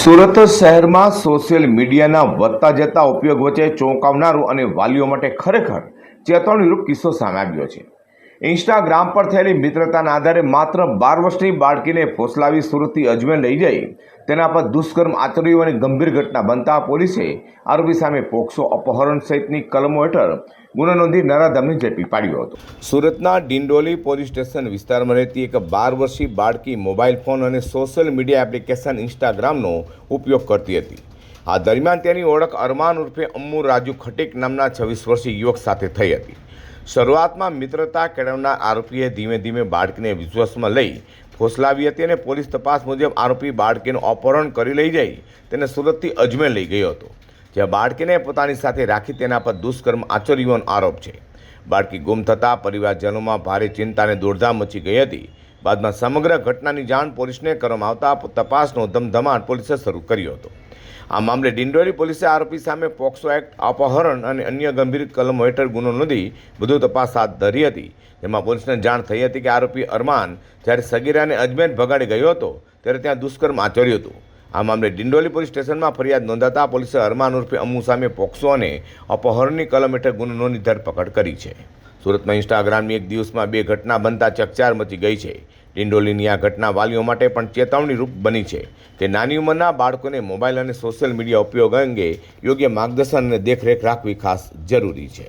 સુરત શહેરમાં સોશિયલ મીડિયાના વધતા જતા ઉપયોગ વચ્ચે ચોંકાવનારું અને વાલીઓ માટે ખરેખર ચેતવણીરૂપ કિસ્સો સામે આવ્યો છે। ઇન્સ્ટાગ્રામ પર થયેલી મિત્રતાના આધારે માત્ર 12 વર્ષની બાળકીને ફોસલાવી સુરતથી અજમેર લઈ જઈ તેના પર દુષ્કર્મ આચર્યું અને ગંભીર ઘટના બનતા પોલીસે આરોપી સામે પોક્સો અપહરણ સહિતની કલમો હેઠળ ગુનો નોંધી નરાધમને ઝડપી પાડ્યો હતો। સુરતના ડિંડોલી પોલીસ સ્ટેશન વિસ્તારમાં રહેતી એક 12 વર્ષીય બાળકી મોબાઈલ ફોન અને સોશિયલ મીડિયા એપ્લિકેશન ઇન્સ્ટાગ્રામનો ઉપયોગ કરતી હતી। આ દરમિયાન તેની ઓળખ અરમાન ઉર્ફે અમ્મુ રાજુ ખટીક નામના 26 વર્ષીય યુવક સાથે થઈ હતી। શરૂઆતમાં મિત્રતા કેળવનાર આરોપીએ ધીમે ધીમે બાળકીને વિશ્વાસમાં લઈ ફોસલાવી હતી અને પોલીસ તપાસ મુજબ આરોપી બાળકીનું અપહરણ કરી લઈ જઈ તેને સુરતથી અજમેર લઈ ગયો હતો, જ્યાં બાળકીને પોતાની સાથે રાખી તેના પર દુષ્કર્મ આચર્યોનો આરોપ છે। બાળકી ગુમ થતાં પરિવારજનોમાં ભારે ચિંતા અને દોડધામ મચી ગઈ હતી। બાદમાં સમગ્ર ઘટનાની જાણ પોલીસને કરવામાં આવતા તપાસનો ધમધમાટ પોલીસે શરૂ કર્યો હતો। આ મામલે ડિંડોલી પોલીસે આરોપી સામે પોક્સો એક્ટ, અપહરણ અને અન્ય ગંભીર કલમો હેઠળ ગુનો નોંધી વધુ તપાસ હાથ ધરી હતી। જેમાં પોલીસને જાણ થઈ હતી કે આરોપી અરમાન જ્યારે સગીરાને અજમેર ભગાડી ગયો હતો ત્યારે ત્યાં દુષ્કર્મ આચર્યું હતું। આ મામલે ડિંડોલી પોલીસ સ્ટેશનમાં ફરિયાદ નોંધાતા પોલીસે અરમાન ઉર્ફે અમ્મુ સામે પોક્સો અને અપહરણની કલમ હેઠળ ગુનો નોંધી ધરપકડ કરી છે। સુરતમાં ઇન્સ્ટાગ્રામની એક દિવસમાં 2 ઘટના બનતા ચકચાર મચી ગઈ છે। ડિંડોલીની આ ઘટના વાલીઓ માટે પણ ચેતવણીરૂપ બની છે કે નાની ઉંમરના બાળકોને મોબાઈલ અને સોશિયલ મીડિયા ઉપયોગ અંગે યોગ્ય માર્ગદર્શન અને દેખરેખ રાખવી ખાસ જરૂરી છે।